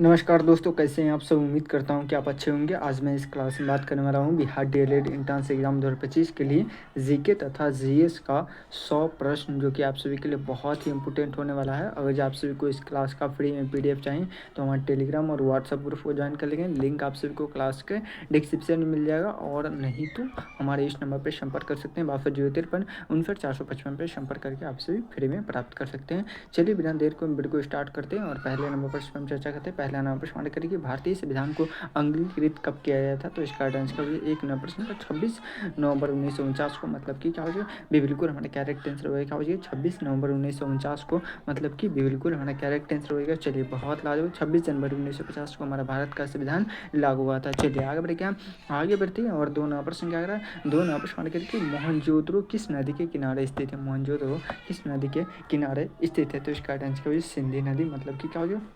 नमस्कार दोस्तों, कैसे हैं आप सब। उम्मीद करता हूं कि आप अच्छे होंगे। आज मैं इस क्लास में बात करने वाला हूं बिहार डीएलएड एंट्रेंस एग्जाम 2025 के लिए जीके तथा जीएस का 100 प्रश्न, जो कि आप सभी के लिए बहुत ही इंपॉर्टेंट होने वाला है। अगर आप सभी को इस क्लास का फ्री में पीडीएफ चाहिए तो हमारे टेलीग्राम और व्हाट्सएप ग्रुप को ज्वाइन कर लेंगे। लिंक आप सभी को क्लास के डिस्क्रिप्शन में मिल जाएगा, और नहीं तो हमारे इस नंबर पर संपर्क कर सकते हैं 6253 पर संपर्क करके आप सभी फ्री में प्राप्त कर सकते हैं। चलिए बिना देर को वीडियो को स्टार्ट करते हैं और पहले नंबर पर हम चर्चा करते हैं। पहला नंबर प्रश्न करिए कि भारतीय संविधान को अंगीकृत कब किया गया था। तो इसका आंसर का एक नंबर प्रश्न का 26 नवंबर 1949 को, मतलब कि क्या हो जाएगा बिल्कुल हमारा करेक्ट आंसर होगा। क्या हो जाएगा 26 नवंबर 1949 को, मतलब कि बिल्कुल हमारा करेक्ट आंसर होगा। चलिए बहुत लाजवाब। 26 जनवरी 1950 को हमारा भारत का संविधान लागू हुआ था। चलिए आगे बढ़े, क्या आगे बढ़ते हैं और दो नंबर प्रश्न क्या करा। दो नंबर प्रश्न करके मोहनजोदड़ो किस नदी के किनारे स्थित है। मोहनजोदड़ो किस नदी के किनारे स्थित है। तो इसका आंसर का सिंधु नदी, मतलब कि क्या हो जाएगा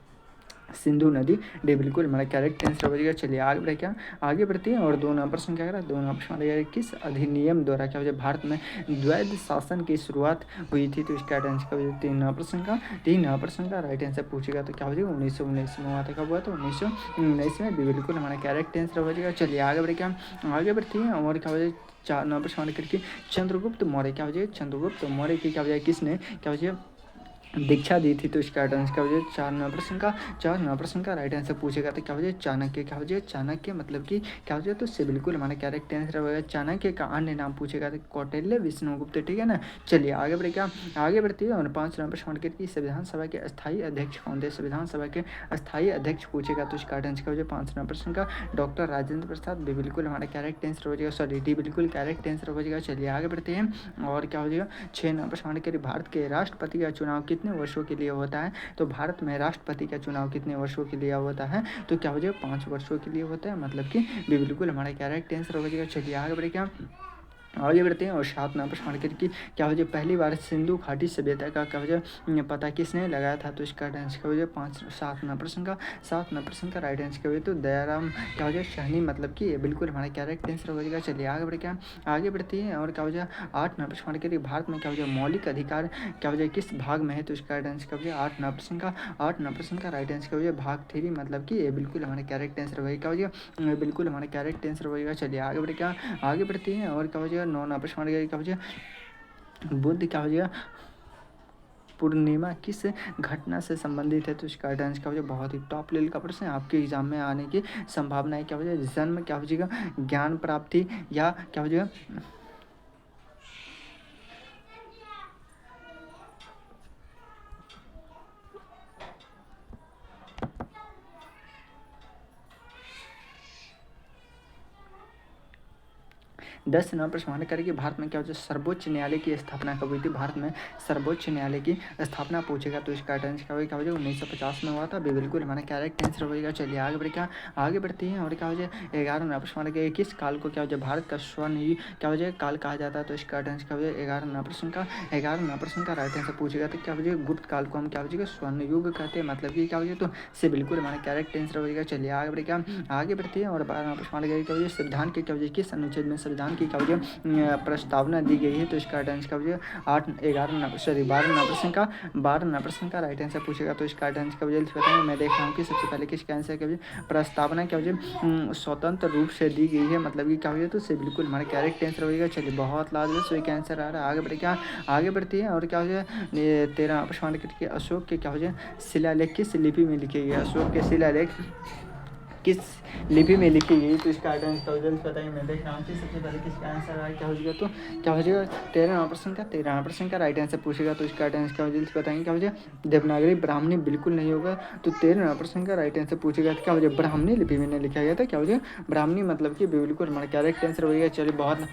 सिंधु नदी। डे बिल्कुल हमारा करेक्ट आंसर हो जाएगा। चलिए आगे बढ़े, क्या आगे बढ़ते हैं और दो नंबर प्रश्न क्या करा। दो नंबर प्रश्न किस अधिनियम द्वारा क्या हो जाए भारत में द्वैध शासन की शुरुआत हुई थी। तो इसका आंसर का तीन नंबर प्रश्न का राइट आंसर पूछेगा तो क्या हो जाएगा 1919 में हुआ था। कब हुआ था 1919 में। बिल्कुल हमारा करेक्ट आंसर हो जाएगा। चलिए आगे बढ़े, क्या आगे बढ़ते हैं और क्या हो जाए चार नंबर प्रश्न करके चंद्रगुप्त मौर्य क्या हो जाए। चंद्रगुप्त मौर्य की क्या हो जाए किसने क्या हो जाए दीक्षा दी थी। तो इसका आंसर क्या हो जाए चार नंबर प्रश्न का राइट आंसर पूछेगा तो क्या हो जाए चाणक्य। क्या हो जाए चाणक्य, मतलब कि क्या हो जाए तो इससे बिल्कुल हमारा करेक्ट आंसर होगा। चाणक्य का अन्य नाम पूछेगा तो कौटिल्य विष्णुगुप्त, ठीक है ना। चलिए आगे बढ़े, क्या आगे बढ़ती है और पाँच नंबर प्रश्न की संविधान सभा के अस्थायी अध्यक्ष कौन थे। संविधान सभा के अस्थायी अध्यक्ष पूछेगा तो इसका आंसर क्या हो जाए पाँच नंबर प्रश्न का डॉक्टर राजेंद्र प्रसाद। बिल्कुल हमारा करेक्ट आंसर हो जाएगा। सॉरी डी बिल्कुल करेक्ट आंसर हो जाएगा। चलिए आगे बढ़ते हैं और क्या हो जाएगा छः नंबर प्रश्न के भारत के राष्ट्रपति का चुनाव कितने वर्षों के लिए होता है। तो भारत में राष्ट्रपति का चुनाव कितने वर्षों के लिए होता है। तो क्या हो जाएगा 5 वर्षों के लिए होता है, मतलब कि बिल्कुल हमारा करेक्ट आंसर हो जाएगा। चलिए आगे बढ़े, क्या आगे बढ़ते हैं और सात नंबर प्रश्न की क्या हो जाए पहली बार सिंधु घाटी सभ्यता का क्या हो जाए पता किसने लगाया था। तो इसका आंसर क्या हो जाए सात नंबर प्रश्न का राइट आंसर क्या हो जाए तो दयाराम क्या हो जाए सहनी, मतलब कि ये बिल्कुल हमारा करेक्ट आंसर हो जाएगा। चलिए आगे बढ़े, क्या आगे बढ़ती है और क्या हो जाए आठ नंबर प्रश्न के भारत में क्या हो जाए मौलिक अधिकार क्या हो जाए किस भाग में है। तो इसका आंसर क्या हो जाए आठ नंबर प्रश्न का राइट आंसर क्या हो जाए भाग 3, मतलब कि ये बिल्कुल हमारा करेक्ट आंसर होगा। क्या हो जाएगा बिल्कुल हमारा करेक्ट आंसर होगा। चलिए आगे बढ़े, क्या आगे बढ़ती है और क्या हो जाएगा नौ नंबर प्रश्न क्या हो जाए बुद्ध क्या हो जाएगा पूर्णिमा किस घटना से संबंधित है। तो इसका आंसर क्या हो जाए बहुत ही टॉप लेवल का प्रश्न है, आपके एग्जाम में आने की संभावना है। क्या हो जाए जन्म, क्या हो जाएगा ज्ञान प्राप्ति, या क्या हो जाएगा 10 नंबर प्रश्न करेंगे भारत में क्या हो जाए सर्वोच्च न्यायालय की स्थापना कब हुई थी। भारत में सर्वोच्च न्यायालय की स्थापना पूछेगा तो इसका आंसर क्या हो जाए 1950 में हुआ था। बिल्कुल हमारा करेक्ट आंसर होगा। चलिए आगे बढ़े, क्या आगे बढ़ती हैं और क्या हो जाए 11 नंबर प्रश्न के किस काल को क्या हो जाए भारत का स्वर्ण क्या हो जाए काल कहा जाता है। तो इसका आंसर क्या हो जाए 11 नंबर प्रश्न का राइट आंसर पूछेगा तो क्या हो जाए गुप्त काल को हम क्या हो जाएगा स्वर्ण युग कहते हैं, मतलब कि क्या हो जाए तो से बिल्कुल हमारा करेक्ट आंसर हो जाएगा। चलिए आगे बढ़े, क्या आगे बढ़ती है और 12 नंबर प्रश्न क्या हो जाए संविधान के क्या हो जाए किस अनुच्छेद में संविधान की क्या हो जाए प्रस्तावना दी गई है। तो इसका आंसर क्या हो जाए 12 नंबर प्रश्न का राइट आंसर पूछेगा तो इसका आंसर क्या हो जाए बताएंगे। मैं देख रहा हूँ कि सबसे पहले किसका आंसर क्या हो जाए प्रस्तावना क्या हो जाए स्वतंत्र रूप से दी गई है, मतलब कि क्या हो जाए तो से बिल्कुल हमारा करेक्ट आंसर होगा। चलिए बहुत लाजवाब सही का आंसर आ रहा है। आगे बढ़े, क्या आगे बढ़ती है और क्या हो जाए 13 प्रश्न के अशोक के क्या हो जाए शिलालेख किस लिपि में लिखे गए। अशोक के शिलालेख किस लिपि में लिखी गई। तो इसका आंसर जल्द बताइए। मैं देख रहा हूँ कि सबसे पहले किसका आंसर आया क्या हो जाएगा तो क्या हो जाएगा 13 प्रश्न का राइट आंसर पूछेगा तो इसका आंसर क्या हो जल्द बताएंगे। क्या हो जाए देवनागरी ब्राह्मणी बिल्कुल नहीं होगा। तो 13 प्रश्न का राइट आंसर पूछेगा तो क्या हो जाए ब्राह्मणी लिपि में लिखा गया था। क्या हो जाए ब्राह्मणी, मतलब कि बिल्कुल हमारा करेक्ट आंसर होगा। चलिए बहुत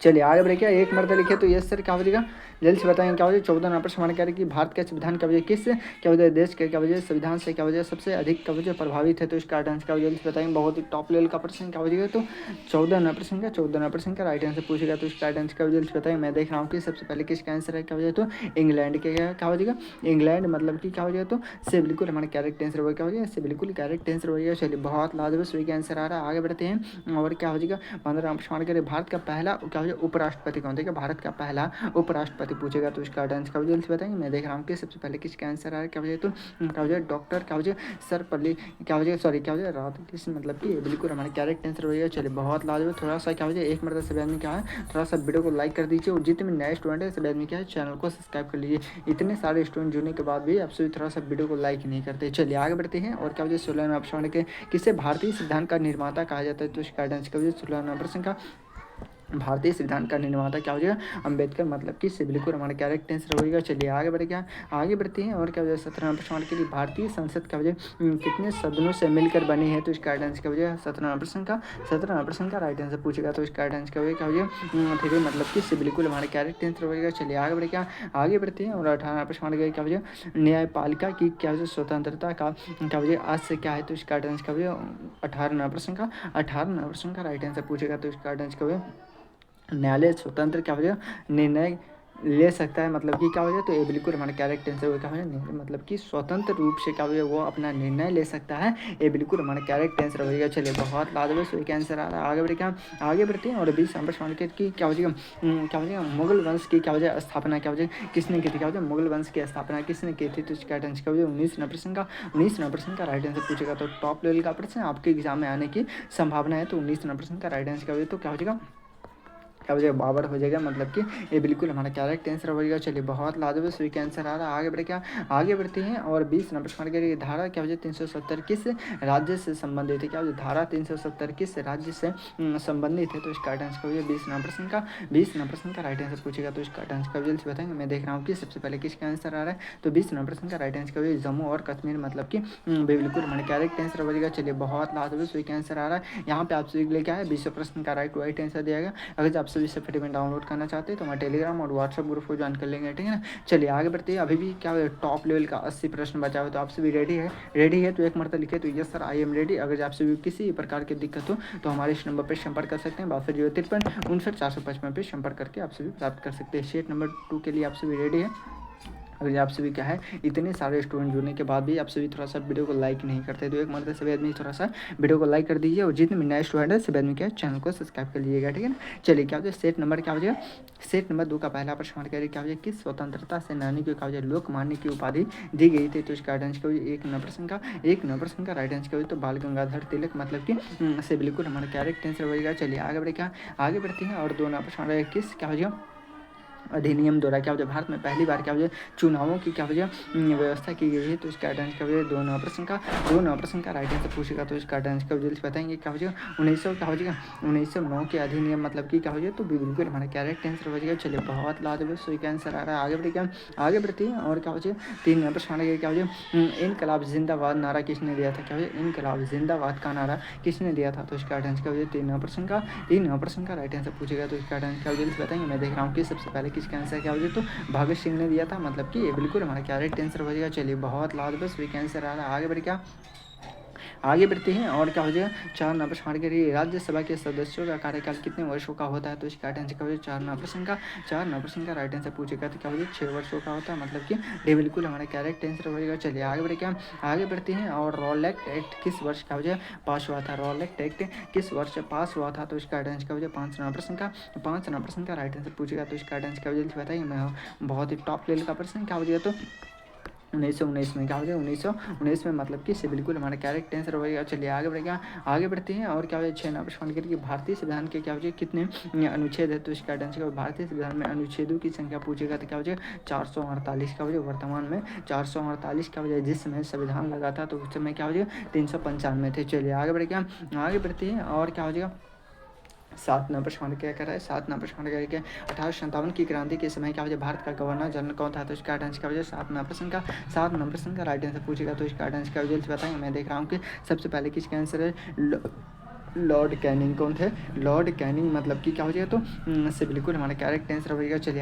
चलिए आगे बढ़े, क्या एक मर्द लिखे तो यस सर क्या हो जाएगा जल्द से बताएंगे। क्या हो जाए 14 नंबर प्रश्न क्या है कि भारत का संविधान क्या वजह किस क्या वजह देश के क्या वजह संविधान से क्या वजह सबसे अधिक क्या वजह प्रभावित है। तो इसका आंसर क्या जल्द से बताएंगे। बहुत ही टॉप लेवल का प्रश्न क्या हो जाएगा तो 14 नंबर प्रश्न का राइट आंसर पूछेगा तो इसका आंसर क्या जल्द से बताएंगे। मैं देख रहा हूँ कि सबसे पहले किसका आंसर है क्या हो जाए तो इंग्लैंड के क्या हो जाएगा इंग्लैंड, मतलब कि क्या हो जाएगा तो से बिल्कुल हमारा करेक्ट आंसर होगा। क्या हो जाएगा इससे बिल्कुल करेक्ट आंसर होगा। चलिए बहुत लाजवाब सही का आंसर आ रहा है। आगे बढ़ते हैं और क्या हो जाएगा 15 नंबर प्रश्न भारत का पहला क्या हो मुझे उपराष्ट्रपति कौन थे, क्या भारत का पहला उपराष्ट्रपति पूछेगा तो इसका आंसर क्या जल्दी से बताएंगे। मैं देख रहा हूँ कि सबसे पहले किसका आंसर आ रहा है, क्या वजह तो क्या वजह डॉक्टर क्या वजह सर्वपल्ली क्या वजह सॉरी क्या वजह राधाकृष्ण मतलब कि बिल्कुल हमारे करेक्ट आंसर हो गया। चलिए बहुत लाजवाब। थोड़ा सा क्या वजह एक मरतबा सभी आदमी क्या है थोड़ा सा वीडियो को लाइक कर दीजिए और जितने भी नए स्टूडेंट है सभी आदमी क्या है चैनल को सब्सक्राइब कर लीजिए। इतने सारे स्टूडेंट जुड़ने के बाद भी आप सभी थोड़ा सा वीडियो को लाइक नहीं करते। चलिए आगे बढ़ते हैं। और क्या वजह 16 ऑप्शन के किसे भारतीय संविधान का निर्माता कहा जाता है तो इसका आंसर क्या वजह 16 प्रश्न का भारतीय संविधान का निर्माता क्या हो जाएगा अंबेडकर मतलब कि से बिल्कुल हमारा करेक्ट आंसर होगा। चलिए आगे बढ़ेगा आगे बढ़ते हैं। और क्या वजह 17 प्रश्न के लिए भारतीय संसद का वजह कितने सदनों से मिलकर बनी है तो इसका आंसर क्या वजह 17 प्रश्न का राइट आंसर पूछेगा तो इसका आंसर क्या होगा क्या वजह ठीक है मतलब कि से बिल्कुल हमारा करेक्ट आंसर होगा। चलिए आगे बढ़ेगा आगे बढ़ते हैं। और 18 प्रश्न के क्या वजह न्यायपालिका की क्या वजह स्वतंत्रता का क्या वजह आज से क्या है तो इसका आंसर क्या वजह 18 प्रश्न का राइट आंसर पूछेगा तो इसका आंसर क्या वजह न्यायालय स्वतंत्र क्या वजह निर्णय ले सकता है मतलब कि क्या वजह तो ये बिल्कुल हमारा करेक्ट आंसर क्या वजह मतलब कि स्वतंत्र रूप से क्या वजह वो अपना निर्णय ले सकता है। ये बिल्कुल हमारा करेक्ट आंसर होगा। चलिए बहुत लाजवाब सो एक आंसर आ रहा है। आगे बढ़ते हैं। और 20 नंबर की क्या वजह मुगल वंश की क्या वजह स्थापना क्या वजह किसने की थी, क्या वजह मुगल वंश की स्थापना किसने की थी तो इसका आंसर क्या वजह 19 प्रश्न का राइट आंसर पूछेगा तो टॉप लेवल का प्रश्न आपके एग्जाम में आने की संभावना है। तो 19 प्रश्न का राइट आंसर क्या वजह तो क्या हो जाएगा क्या हो जाएगा बाबर हो जाएगा मतलब कि ये बिल्कुल हमारा करेक्ट आंसर होगा। चलिए बहुत लाजवाब सही का आंसर आ रहा है। आगे बढ़ते हैं। और 20 नंबर प्रश्न के लिए धारा क्या वजह 370 किस राज्य से संबंधित है, क्या वजह धारा 370 किस राज्य से संबंधित है तो इसका आंसर क्या वजह 20 नंबर प्रश्न का राइट आंसर पूछेगा तो इसका आंसर क्या जल्दी से बताएंगे। मैं देख रहा हूँ कि सबसे पहले किसका आंसर आ रहा है तो 20 नंबर प्रश्न का राइट आंसर क्या वजह जम्मू और कश्मीर मतलब कि बिल्कुल हमारे करेक्ट आंसर हो जाएगा। चलिए बहुत लाजवाब सही का आंसर आ रहा है। यहाँ पे आपसे क्या है 20 प्रश्न का राइट आंसर दिया गया। अगर आप सभी से फटाफट डाउनलोड करना चाहते हैं तो हमारे टेलीग्राम और व्हाट्सएप ग्रुप को ज्वाइन कर लेंगे, ठीक है ना। चलिए आगे बढ़ते हैं। अभी भी क्या टॉप लेवल का 80 प्रश्न बचा हुआ तो आपसे भी रेडी है तो एक मरतबा लिखे तो yes sir I am ready. अगर आपसे भी किसी प्रकार की दिक्कत हो तो हमारे इस नंबर पर संपर्क कर सकते हैं 6253 पे संपर्क करके आपसे भी प्राप्त कर सकते हैं। सेट नंबर 2 के लिए आपसे भी रेडी है। अगर आपसे भी क्या है इतने सारे स्टूडेंट जुड़ने के बाद भी आपसे भी थोड़ा सा वीडियो को लाइक नहीं करते तो एक मरतबा सभी आदमी थोड़ा सा वीडियो को लाइक कर दीजिए और जितने भी नए स्टूडेंट है सभी आदमी क्या चैनल को सब्सक्राइब कर लीजिएगा, ठीक है ना। चलिए क्या हो जाए सेट नंबर क्या हो जाएगा सेट नंबर 2 का पहला प्रश्न क्या हो जाए किस स्वतंत्रता सेनानी को क्या हो जाए लोकमान्य की उपाधि दी गई थी तो इसका आंसर क्या हो जाए 1 नंबर प्रश्न का राइट आंसर क्या हो तो बाल गंगाधर तिलक मतलब कि से बिल्कुल हमारा करेक्ट आंसर होगा। चलिए आगे बढ़ते हैं। और 2 नंबर प्रश्न किस क्या हो जाए अधिनियम द्वारा क्या वजह भारत में पहली बार क्या वजह चुनावों की क्या वजह व्यवस्था की गई है तो इसका आंसर क्या वजह 2 नंबर प्रश्न का राइट आंसर पूछेगा तो इसका आंसर क्या जल्दी बताएंगे। क्या वजह 1909 के अधिनियम मतलब कि क्या वजह तो बिल्कुल हमारा करेक्ट आंसर हो जाएगा। चलिए बहुत लाजवाब सही का आंसर आ रहा है। आगे बढ़ते हैं। और क्या वजह 3 नंबर प्रश्न क्या वजह इनकलाब जिंदाबाद नारा किसने दिया था, क्या वजह इनकलाब जिंदाबाद का नारा किसने दिया था तो इसका आंसर क्या वजह 3 नंबर प्रश्न का राइट आंसर पूछेगा तो इसका आंसर क्या जल्दी बताएंगे। मैं देख रहा हूँ कि सबसे पहले किसका आंसर क्या हो जाए तो भगत सिंह ने दिया था मतलब कि ये बिल्कुल हमारा करेक्ट आंसर हो जाएगा। चलिए बहुत लाजवाब सही आंसर आ रहा है। आगे बढ़ते हैं। और क्या हो जाएगा 4 नंबर प्रश्न के लिए राज्यसभा के सदस्यों का कार्यकाल कितने वर्षों का होता है तो इसका आंसर क्या हो जाए 4 नंबर प्रश्न का राइट आंसर पूछेगा तो क्या हो जाए 6 वर्षों का होता है मतलब कि ये बिल्कुल हमारा करेक्ट आंसर हो जाएगा। चलिए आगे बढ़ते हैं। और रॉलेट एक्ट किस वर्ष का हो जाए पास हुआ था, रॉलेट एक्ट किस वर्ष पास हुआ था तो इसका आंसर क्या हो जाए 5 नंबर प्रश्न का राइट आंसर पूछेगा तो इसका आंसर क्या हो जाए बताइए। मैं बहुत ही टॉप लेवल का प्रश्न क्या हो जाएगा तो 1919 में क्या हो जाएगा 1919 में मतलब कि से बिल्कुल हमारा करेक्ट आंसर होगा। चलिए आगे बढ़ते हैं। और क्या हो जाए 6 नंबर प्रश्न के लिए भारतीय संविधान के क्या हो जाए कितने अनुच्छेद है तो इसका आंसर भारतीय संविधान में अनुच्छेदों की संख्या पूछेगा तो क्या हो जाएगा 448 का हो जाए वर्तमान में 448 का हो जाए जिस समय संविधान लगा था तो उस समय क्या हो जाएगा 395 थे। चलिए आगे बढ़ते हैं। और क्या हो जाएगा 7 नंबर प्रश्न क्या कर रहा है 7 नंबर प्रश्न क्या है 1857 की क्रांति के समय क्या वजह भारत का गवर्नर जनरल कौन था तो इसका आंसर क्या वजह 7 नंबर प्रश्न का राइट आंसर पूछेगा तो इसका आंसर क्या वजह बताएंगे। मैं देख रहा हूँ कि सबसे पहले किसका आंसर है लॉर्ड कैनिंग कौन थे, लॉर्ड कैनिंग मतलब कि क्या हो जाएगा तो से बिल्कुल हमारा करेक्ट आंसर होगा। चलिए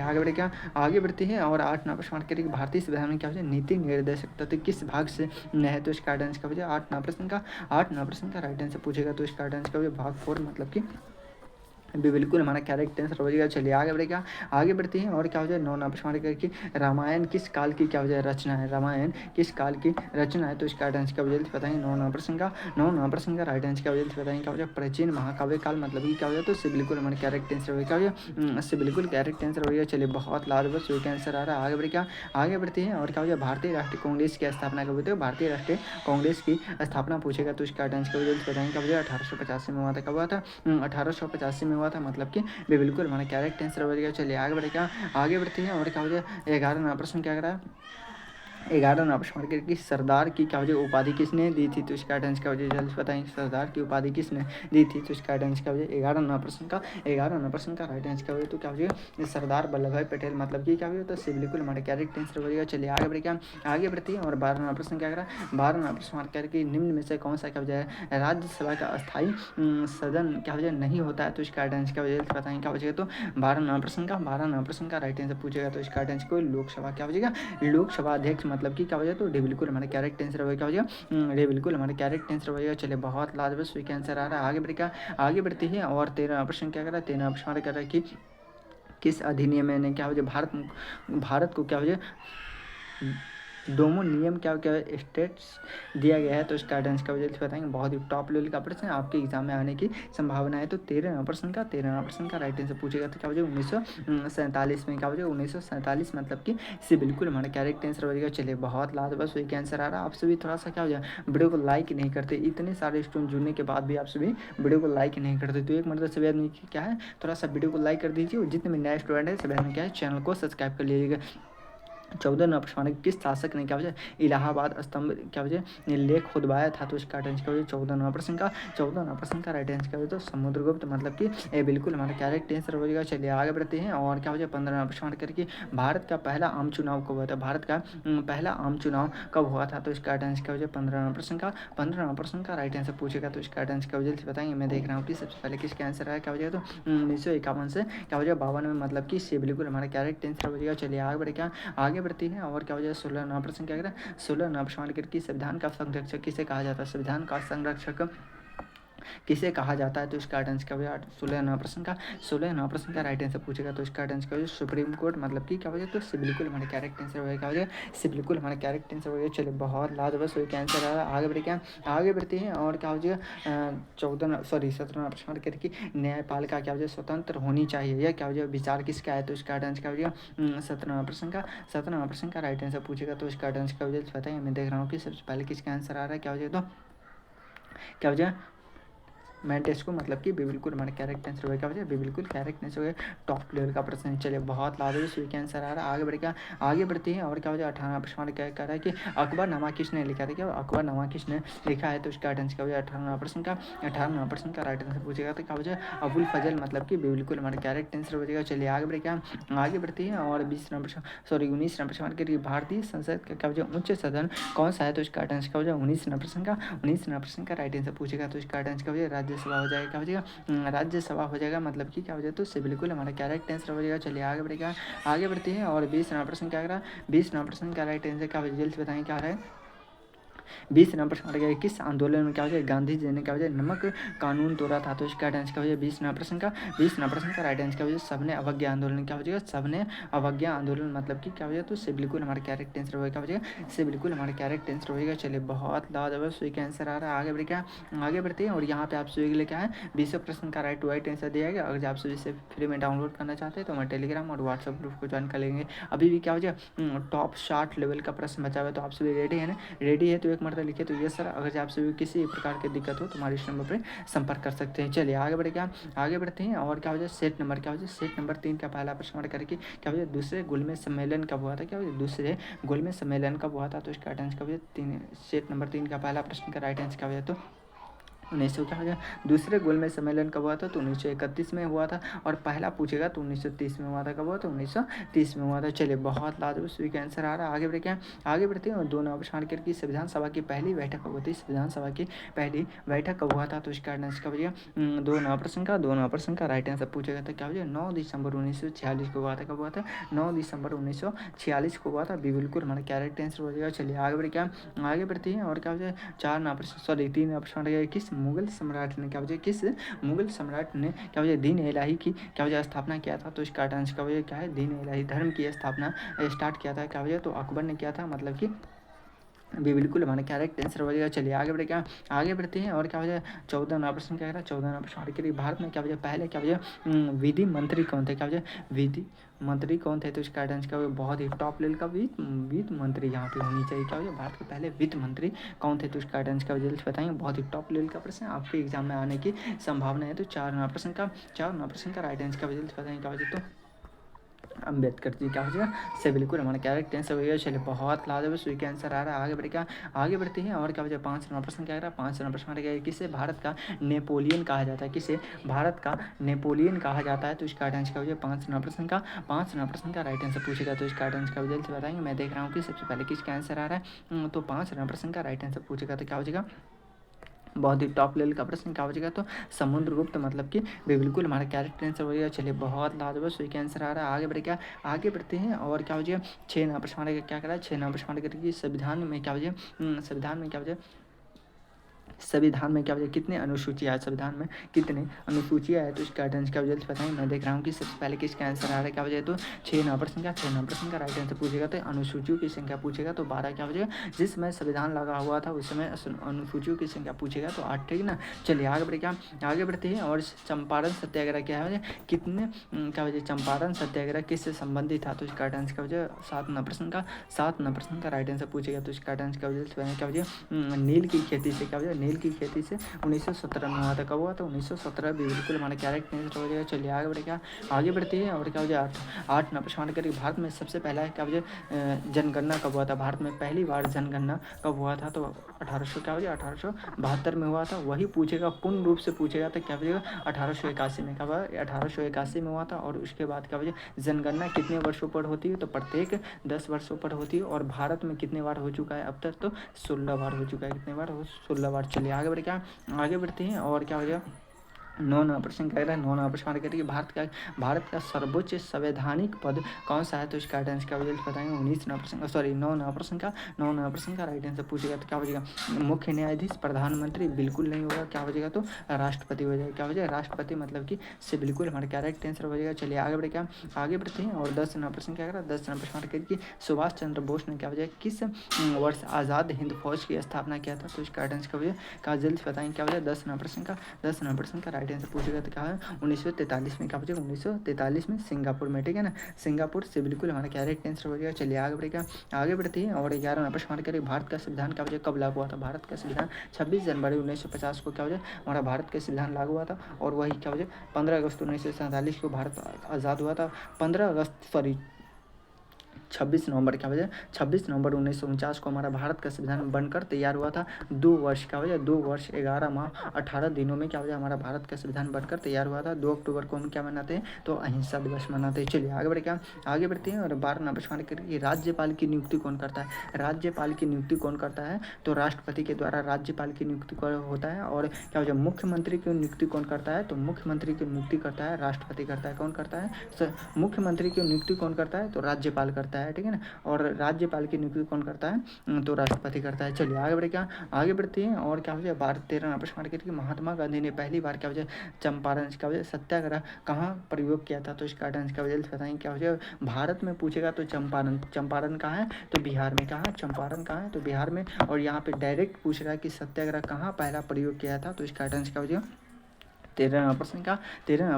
आगे बढ़ते हैं। और 8 नंबर प्रश्न करेंगे भारतीय संविधान में क्या हो जाए नीति निर्देशक तत्व किस भाग से है तो इसका आंसर क्या हो जाए 8 नंबर प्रश्न का राइट आंसर पूछेगा तो इसका आंसर क्या हो जाए भाग 4 मतलब कि भी बिल्कुल हमारा करेक्ट आंसर हो जाएगा। चलिए आगे बढ़ेगा, आगे बढ़ते हैं और क्या हो जाए 9 नंबर प्रश्न करके रामायण किस काल की क्या हो जाए रचना है, रामायण किस काल की रचना है, तो इसका राइट आंसर क्या हो जल्दी बताएंगे। 9 नंबर प्रश्न का 9 नंबर प्रश्न का राइट आंसर क्या हो जल्दी बताएंगे, क्या हो जाए प्राचीन महाकाव्य काल मतलब कि क्या हो जाए, तो इससे बिल्कुल हमारा करेक्ट आंसर हो क्या हो जाए, इससे बिल्कुल करेक्ट आंसर हो गया। चलिए बहुत लाजवाब सही का आंसर आ रहा है। आगे बढ़ेगा, आगे बढ़ते हैं और क्या हो जाए भारतीय राष्ट्रीय कांग्रेस की स्थापना कब हुई थी, भारतीय राष्ट्रीय कांग्रेस की स्थापना पूछेगा तो इसका राइट आंसर क्या हो जल्दी बताएंगे, क्या हो जाए 1885 में हुआ था। कब हुआ था, 1885 में हुआ था, मतलब कि भी बिल्कुल हमारा करेक्ट आंसर हो गया। चलिए आगे बढ़ेगा, आगे बढ़ते हैं और क्या हो जाए 11 नंबर प्रश्न क्या करा है, 11 नंबर प्रश्न की सरदार की क्या वजह उपाधि किसने दी थी, तो इसका आंसर क्या वजह जल्दी बताएंगे, सरदार की उपाधि किसने दी थी, तो इसका आंसर क्या वजह 11 नंबर प्रश्न का 11 नंबर प्रश्न का राइट आंसर क्या वजह, तो क्या वजह सरदार वल्लभ भाई पटेल मतलब कि क्या वजह, तो इससे बिल्कुल हमारे करेक्ट आंसर हो जाएगा। चलिए आगे बढ़ेगा, आगे बढ़ती है और 12 नंबर प्रश्न क्या करा, 12 नंबर प्रश्न करके निम्न में से कौन सा क्या वजह है राज्यसभा का अस्थायी सदन क्या वजह नहीं होता है, तो इसका आंसर क्या वजह बताएंगे क्या वजह, तो 12 नंबर प्रश्न का 12 नंबर प्रश्न का राइट आंसर पूछेगा तो इसका आंसर को लोकसभा क्या हो जाएगा, लोकसभा अध्यक्ष मतलब कि क्या हो जाए, तो डी बिल्कुल हमारे कैरेक्ट आंसर हो क्या हो जाएगा, डी बिल्कुल हमारे कैरेक्ट आंसर हो जाएगा। चलिए बहुत लाजवाब सही का आंसर आ रहा है। आगे बढ़ेगा, आगे बढ़ती है और 13 प्रश्न क्या कर रहा है, 13 प्रश्न कर रहा है कि किस अधिनियम ने क्या हो जाए भारत को क्या हो जाए डोमो नियम क्या क्या स्टेट्स दिया गया है, तो इसका आंसर का वजह बताएंगे। बहुत ही टॉप लेवल का प्रश्न है, आपके एग्जाम में आने की संभावना है। तो 13 प्रश्न का राइट आंसर पूछेगा तो क्या वजह 1947 में क्या वजह 1947 मतलब कि इससे बिल्कुल हमारा करेक्ट आंसर हो जाएगा। चलिए बहुत लाजवाब सही का आंसर आ रहा है। आप सभी थोड़ा सा क्या हो जाए वीडियो को लाइक नहीं करते, इतने सारे स्टूडेंट जुड़ने के बाद भी आप सभी वीडियो को लाइक नहीं करते, तो एक मतलब सभी आदमी क्या है थोड़ा सा वीडियो को लाइक कर दीजिए, और जितने भी नए स्टूडेंट है सभी आदमी क्या है चैनल को सब्सक्राइब कर लीजिएगा। 14 नंबर प्रश्न किस शासक ने क्या वजह इलाहाबाद स्तंभ क्या वजह लेख खुदवाया था, तो इसका आंसर क्या वजह 14 नंबर प्रश्न का 14 नंबर प्रश्न का राइट आंसर क्या वजह, तो समुद्रगुप्त मतलब कि ये बिल्कुल हमारा करेक्ट आंसर हो जाएगा। चलिए आगे बढ़ते हैं और क्या वजह 15 नंबर प्रश्न करके भारत का पहला आम चुनाव कब हुआ था, भारत का पहला आम चुनाव कब हुआ था, तो इसका आंसर क्या वजह 15 नंबर प्रश्न का 15 नंबर प्रश्न का राइट आंसर पूछेगा तो इसका आंसर क्या वजह से बताएंगे। मैं देख रहा हूँ कि सबसे पहले किसका आंसर है, क्या वजह तो 1951 से क्या वजह 52 में मतलब कि से बिल्कुल हमारा करेक्ट आंसर हो जाएगा। चलिए आगे बढ़ेगा, आगे बढ़ती है और क्या हो जाए 16 नंबर प्रश्न क्या करें 16 नंबर प्रश्न करके संविधान का संरक्षक किसे कहा जाता है, संविधान का संरक्षक किसे कहा जाता है, तो इसका आंसर क्या होगा 16 नंबर प्रश्न का राइट आंसर पूछेगा तो इसका आंसर क्या होगा सुप्रीम कोर्ट मतलब कि क्या हो जाए, तो इससे बिल्कुल हमारे करेक्ट आंसर होगा क्या हो जाए, इससे बिल्कुल हमारा करेक्ट आंसर होगा। चलिए बहुत लाजवाब सही का आंसर आ रहा है। आगे बढ़े क्या आगे बढ़ते हैं और क्या हो जाएगा 17 नंबर प्रश्न करके न्यायपालिका क्या हो जाए स्वतंत्र होनी चाहिए, या क्या हो जाए विचार किसका है, तो इसका आंसर क्या हो जाएगा 17 नंबर प्रश्न का राइट आंसर पूछेगा तो इसका आंसर क्या हो जाए बताइए। मैं देख रहा हूँ कि सबसे पहले किसका आंसर आ रहा है, क्या हो जाए तो क्या हो जाए मैं टेस्ट को मतलब कि बिल्कुल हमारा कैरेक्ट आंसर होगा क्या वजह बिल्कुल कैरेक्ट आंसर होगा टॉप लेवल का प्रश्न। चलिए बहुत लाजवाब सही का आंसर आ रहा है। आगे बढ़ेगा आगे बढ़ते हैं और क्या हो जाए 18 प्रश्न क्या कह रहा है कि अकबरनामा किसने लिखा था, क्या अकबरनामा किसने लिखा है, तो इसका आंसर क्या हो जाए 18 प्रश्न का राइट आंसर पूछेगा तो क्या हो जाए अबुल फजल मतलब कि बिल्कुल हमारा कैरेक्ट आंसर हो जाएगा। चलिए आगे बढ़ेगा आगे बढ़ते हैं और 19 नंबर प्रश्न के भारतीय संसद का क्या हो जाए उच्च सदन कौन सा है, तो इसका आंसर क्या हो जाए 19 नंबर प्रश्न का राइट आंसर पूछेगा तो इसका आंसर क्या हो जाए राज्यसभा हो जाएगा, क्या हो जाएगा राज्यसभा हो जाएगा मतलब कि क्या हो जाए, तो उससे बिल्कुल हमारा करेक्ट आंसर हो जाएगा। चलिए आगे बढ़ेगा आगे बढ़ते हैं और 20 नंबर प्रश्न क्या करा 20 नंबर प्रश्न का राइट आंसर क्या हो जाए जल्द बताएं क्या है 20 नंबर प्रश्न क्या किस आंदोलन में क्या हो जाए गांधी जी ने क्या हो जाए नमक कानून तोड़ा था, तो इसका आंसर क्या हो जाए 20 नंबर प्रश्न का राइट आंसर क्या हो जाए सबने अवज्ञा आंदोलन क्या हो जाएगा सबने अवज्ञा आंदोलन मतलब कि क्या हो जाए, तो इससे बिल्कुल हमारा कैरेक्ट आंसर होगा क्या हो जाएगा इससे बिल्कुल हमारा कैरेक्ट आंसर होगा। चलिए बहुत लाजवाब सही का आंसर आ रहा है। आगे बढ़ क्या आगे बढ़ते हैं और यहाँ पे आप सभी के लिए क्या है 20 प्रश्न का राइट आंसर दिया गया। अगर आप सभी से फ्री में डाउनलोड करना चाहते हैं तो हमारे टेलीग्राम और व्हाट्सएप ग्रुप को ज्वाइन कर लेंगे। अभी भी क्या हो जाए टॉप 60 लेवल का प्रश्न बचा हुआ है, तो आप सभी रेडी है ना, रेडी है तो एक मरतबा लिखे तो ये सर। अगर आप सभी किसी प्रकार की दिक्कत हो तो हमारे इस नंबर पर संपर्क कर सकते हैं। चलिए आगे बढ़े क्या आगे बढ़ते हैं और क्या हो जाए सेट नंबर क्या हो जाए सेट नंबर 3 का पहला प्रश्न करके क्या हो जाए दूसरे गोलमेज सम्मेलन कब हुआ था, क्या हो जाए दूसरे गोलमेज सम्मेलन कब हुआ था, तो इसका आंसर कब हो जाए सेट नंबर 3 का पहला प्रश्न का राइट आंसर क्या हो जाए, तो 1900 क्या हो गया दूसरे गोलमेज सम्मेलन कब हुआ था, तो 1931 में हुआ था। और पहला पूछेगा तो 1930 में हुआ था। कब हुआ तो 1930 में हुआ था। चलिए बहुत लाजवाब सही का आंसर आ रहा है। आगे बढ़े क्या आगे बढ़ते हैं और 2 नवंबर सावरकर की संविधान सभा की पहली बैठक कब होती है, संविधान सभा की पहली बैठक कब हुआ था, तो इसका आंसर कब हो गया 2 नवंबर प्रश्न का राइट आंसर पूछेगा तो क्या हो जाए 9 दिसंबर 1946 को हुआ था। कब हुआ था 9 दिसंबर 1946 को हुआ था। बिल्कुल हमारा कैरेक्ट आंसर हो जाएगा। चलिए आगे बढ़े क्या आगे बढ़ते हैं और क्या हो जाए 3 नवंबर प्रश्न किस मुगल सम्राट ने क्या वजह किस मुगल सम्राट ने क्या वजह दीन इलाही की क्या वजह स्थापना किया था? तो इसका आंसर क्या वजह क्या है? दीन इलाही धर्म की स्थापना स्टार्ट किया था क्या वजह? तो अकबर ने किया था, मतलब कि भी बिल्कुल हमारा करेक्ट आंसर हो जाएगा। चलिए आगे बढ़े, क्या आगे बढ़ते हैं और क्या वजह 14वां प्रश्न क्या कह रहा है? 14वां प्रश्न के लिए भारत में क्या वजह पहले क्या वजह विधि मंत्री कौन थे? क्या वजह विधि मंत्री कौन थे? तो इसका आंसर क्या बहुत ही टॉप लेवल का वित्त मंत्री यहाँ पे होनी चाहिए। क्या वजह भारत के पहले वित्त मंत्री कौन थे? तो इसका आंसर क्या वजह बताएंगे। बहुत ही टॉप लेवल का प्रश्न आपके एग्जाम में आने की संभावना है। तो 4वां प्रश्न का राइट आंसर का वजह बताएंगे क्या वजह? तो अम्बेडकर जी क्या हो जाएगा से बिल्कुल हमारा कैरेक्ट आंसर हो गया। चलिए बहुत लाजवाब स्वीक आंसर आ रहा है। आगे बढ़ते हैं और क्या हो जाए 5वां प्रश्न क्या कह रहा है? 5वां प्रश्न हमारा क्या है? किसे भारत का नेपोलियन कहा जाता है? किसे भारत का नेपोलियन कहा जाता है? तो इसका आंसर क्या हो जाए 5वां प्रश्न का राइट आंसर पूछेगा। तो इसका आंसर क्या जल्द से बताएंगे। मैं देख रहा हूँ कि सबसे पहले किसका आंसर आ रहा है। तो 5वां प्रश्न का राइट आंसर पूछेगा तो क्या हो जाएगा? बहुत ही टॉप लेवल का प्रश्न क्या हो जाएगा? तो समुद्रगुप्त, मतलब कि बिल्कुल हमारा कैरेक्टर आंसर हो जाएगा। चलिए बहुत लाजवाब सही का आंसर आ रहा है। आगे बढ़ते हैं और क्या हो जाएगा 6वां प्रश्न हमारा क्या करा है? 6वां प्रश्न हमारा संविधान में क्या हो जाए? संविधान में क्या हो जाए? संविधान में क्या वजह कितने अनुसूचियाँ है? संविधान में कितने अनुसूचियाँ है? तो इसका आंसर क्या जल्द बताएं। मैं देख रहा हूँ कि सबसे पहले किसका आंसर आ रहा है? क्या वजह? तो 6वां प्रश्न का राइट आंसर पूछेगा तो अनुसूचियों की संख्या पूछेगा तो 12 क्या वजह? जिस समय संविधान लगा हुआ था उस समय अनुसूचियों की संख्या पूछेगा तो 8, ठीक ना। चलिए आगे बढ़ते हैं और चंपारण सत्याग्रह क्या है? कितने क्या वजह चंपारण सत्याग्रह किससे संबंधित था? तो इसका आंसर क्या वजह? 7वां प्रश्न का राइट आंसर पूछेगा तो इसका आंसर क्या वजह? क्या वजह नील की खेती से क्या वजह? नील की खेती से 1917 में हुआ था। कब हुआ था? 1917 भी बिल्कुल हमारा कैरेक्ट आंसर हो जाएगा। चलिए आगे बढ़ते हैं और क्या हो जाए 8वां प्रश्न करिए भारत में सबसे पहला क्या वजह जनगणना कब हुआ था? भारत में पहली बार जनगणना कब हुआ था? तो 1872 में हुआ था। वही पूछेगा, पूर्ण रूप से पूछेगा तो क्या वजह 1881 में। कब 1881 में हुआ था। और उसके बाद क्या वजह जनगणना कितने वर्षों पर होती है? तो प्रत्येक 10 वर्षों पर होती है। और भारत में कितने बार हो चुका है अब तक? तो 16 बार हो चुका है। कितने बार? 16 बार। चलिए आगे बढ़ते हैं और क्या हो जाए 9वां प्रश्न कह रहा है। 9वां प्रश्न कहते हैं भारत का सर्वोच्च संवैधानिक पद कौन सा है? तो इसका राइट आंसर क्या वजह बताएंगे। 9वां प्रश्न का राइट आंसर पूछेगा तो क्या बजेगा? मुख्य न्यायाधीश, प्रधानमंत्री बिल्कुल नहीं होगा। क्या बजेगा? तो राष्ट्रपति हो जाएगा। क्या हो जाएगा? राष्ट्रपति, मतलब कि से बिल्कुल हमारा करेक्ट आंसर हो जाएगा। चलिए आगे बढ़ते हैं और 10वां प्रश्न क्या करा? 10वां प्रश्न कहते कि सुभाष चंद्र बोस ने क्या वजह किस वर्ष आज़ाद हिंद फौज की स्थापना किया था? तो इसका राइट आंसर क्या वजह का जल्द बताएंगे। क्या वजह 10वां प्रश्न का राइट आंसर पूछेगा तो क्या है 1943 में। क्या पूछेगा? 1943 में सिंगापुर में, ठीक है ना। सिंगापुर से बिल्कुल हमारा करेक्ट आंसर हो जाएगा। चलिए आगे बढ़ते हैं और 11वां प्रश्न करें भारत का संविधान क्या वजह कब लागू हुआ था? भारत का संविधान 26 जनवरी 1950 को क्या वजह हमारा भारत का संविधान लागू हुआ था। और वही क्या वजह 15 अगस्त 1947 को भारत आज़ाद हुआ था। 26 नवंबर क्या वजह 26 नवंबर 1949 को हमारा भारत का संविधान बनकर तैयार हुआ था। 2 वर्ष क्या वजह 2 वर्ष 11 माह 18 दिनों में क्या वजह हमारा भारत का संविधान बनकर तैयार हुआ था। 2 अक्टूबर को हम क्या मनाते हैं? तो अहिंसा दिवस मनाते हैं। चलिए आगे बढ़ते हैं और 12वां प्रश्न करिए राज्यपाल की नियुक्ति कौन करता है? राज्यपाल की नियुक्ति कौन करता है? तो राष्ट्रपति के द्वारा राज्यपाल की नियुक्ति होता है। और क्या वजह मुख्यमंत्री की नियुक्ति कौन करता है? तो मुख्यमंत्री की नियुक्ति करता है राष्ट्रपति करता है। कौन करता है? मुख्यमंत्री की नियुक्ति कौन करता है? तो राज्यपाल करता है, ठीक है ना। और राज्यपाल की नियुक्ति कौन करता है? तो राष्ट्रपति करता है। चलिए आगे बढ़ते हैं और क्या हो जाए 13वां प्रश्न कि महात्मा गांधी ने पहली बार क्या वजह चंपारण क्या वजह सत्याग्रह कहाँ प्रयोग किया था? तो इसका आंसर क्या वजह बताएंगे। क्या हो जाए भारत में पूछेगा तो चंपारण कहाँ है? तो बिहार में। कहाँ चंपारण कहाँ है? तो बिहार में। और यहाँ पे डायरेक्ट पूछ रहा है कि सत्याग्रह कहाँ पहला प्रयोग किया था? तो इसका आंसर क्या हो जाए 13वां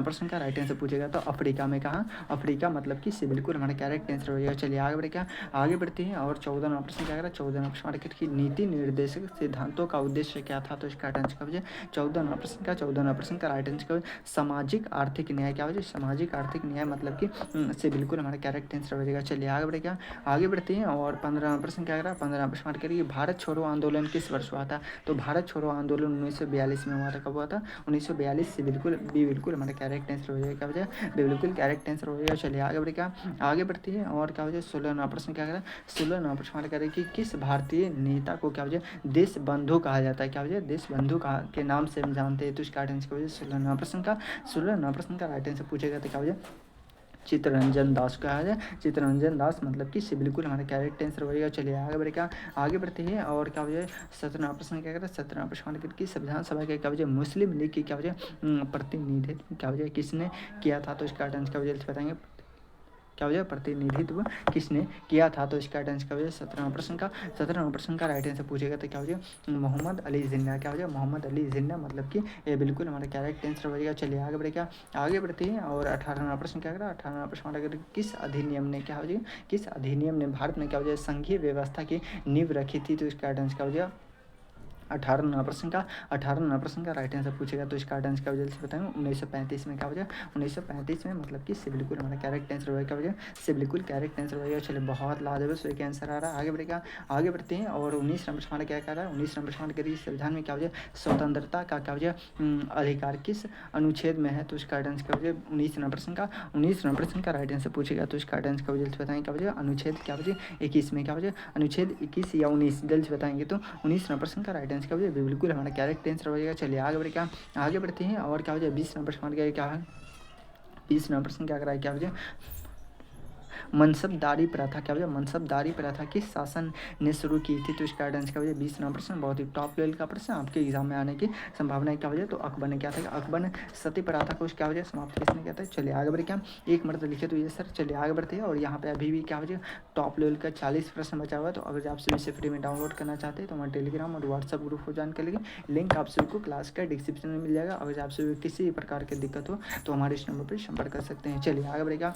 प्रश्न का राइट आंसर पूछेगा तो अफ्रीका में। कहाँ? अफ्रीका, मतलब कि से बिल्कुल हमारा करेक्ट आंसर हो जाएगा। चलिए आगे बढ़ते हैं और 14वां प्रश्न क्या करा? 14वां प्रश्न मार्केट की नीति निर्देशक सिद्धांतों का उद्देश्य क्या था? तो इसका आंसर क्या हो जाए 14वां प्रश्न का राइट आंसर क्या सामाजिक आर्थिक न्याय। क्या हो जाए सामाजिक आर्थिक न्याय, मतलब कि से बिल्कुल हमारा करेक्ट आंसर हो जाएगा। चलिए आगे बढ़ते हैं और 15वां प्रश्न क्या करा? 15वां प्रश्न मार्केट की भारत छोड़ो आंदोलन किस वर्ष हुआ था? तो भारत छोड़ो आंदोलन 1942 में हुआ था। कब हुआ था? 1942 से बिल्कुल हमारा करेक्ट आंसर हो जाएगा। क्या वजह बिल्कुल करेक्ट आंसर हो जाएगा। चलिए आगे बढ़ती है और क्या वजह 16वां प्रश्न क्या करें? 16वां प्रश्न करें कि किस भारतीय नेता को क्या वजह देश बंधु कहा जाता है? क्या वजह देश बंधु के नाम से हम जानते हैं। तो इसका आंसर की वजह 16वां प्रश्न का राइट आंसर पूछेगा तो क्या वजह चित्तरंजन दास कहा जाए, चित्तरंजन दास मतलब कि बिल्कुल हमारा करेक्ट आंसर होगा। चलिए आगे बढ़ेगा, आगे बढ़ते हैं और क्या हो जाए 17वां प्रश्न क्या करता है, 17वां प्रश्न की संविधान सभा के क्या वजह मुस्लिम लीग की क्या वजह प्रतिनिधित्व क्या वजह किसने किया था, तो इसका आंसर क्या वजह बताएंगे, क्या वजह प्रतिनिधित्व किसने किया था, तो इसका आंसर क्या वजह 17वां प्रश्न का राइट आंसर पूछेगा तो क्या वजह मोहम्मद अली जिन्ना, क्या वजह मोहम्मद अली जिन्ना मतलब कि ये बिल्कुल हमारा करेक्ट आंसर हो जाएगा। चलिए आगे बढ़ेगा, आगे बढ़ते हैं और 18वां प्रश्न क्या करा, 18वां प्रश्न किस अधिनियम ने क्या हो जाए, किस अधिनियम ने भारत में क्या वजह संघीय व्यवस्था की नींव रखी थी, तो इसका आंसर क्या हो जाएगा 18वां प्रश्न का राइट आंसर पूछेगा, तो इसका आंसर क्या वजह से बताएंगे 1935 में, क्या वजह 1935 में मतलब कि से बिल्कुल हमारा करेक्ट आंसर होगा, क्या वजह से बिल्कुल करेक्ट आंसर होगा। चलिए बहुत लाजवाब सही का आंसर आ रहा है, आगे बढ़ेगा, आगे बढ़ते हैं और 19वां प्रश्न क्या कह रहा है, 19वां प्रश्न करिए संविधान में क्या वजह स्वतंत्रता का क्या वजह अधिकार किस अनुच्छेद में है, तो इसका आंसर क्या वजह 19वां प्रश्न का राइट आंसर पूछेगा, तो इसका आंसर क्या वजह से बताएंगे, क्या वजह अनुच्छेद क्या वजह 21 में, क्या वजह अनुच्छेद 21 या 19 जल्द से बताएंगे, तो 19वां प्रश्न का राइट आंसर क्या वजह बिल्कुल हमारा करेक्ट आंसर हो जाएगा। चलिए आगे बढ़ेगा, आगे बढ़ते हैं और क्या वजह 20वां प्रश्न क्या है, 20वां प्रश्न क्या करा है, क्या वजह मनसबदारी प्रथा, क्या वजह मनसबदारी प्रथा किस शासन ने शुरू की थी, तो इसका आंसर क्या वजह 20वां प्रश्न बहुत ही टॉप लेवल का प्रश्न आपके एग्जाम में आने की संभावना है, क्या वजह तो अकबर ने क्या था, अकबर ने सती प्रथा को क्या वजह समाप्त किसने किया था। चलिए आगे बढ़े, क्या एक मर्द लिखे तो ये सर। चलिए आगे बढ़ते हैं और यहाँ पे अभी भी क्या वजह टॉप लेवल का 40 प्रश्न बचा हुआ है, तो अगर आप सभी से फ्री में डाउनलोड करना चाहते हैं तो हमारे टेलीग्राम और व्हाट्सअप ग्रुप को ज्वाइन कर लीजिए, लिंक आप सभी को क्लास का डिस्क्रिप्शन में मिल जाएगा। अगर आप सभी किसी भी प्रकार की दिक्कत हो तो हमारे इस नंबर पर संपर्क कर सकते हैं। चलिए आगे बढ़ेगा,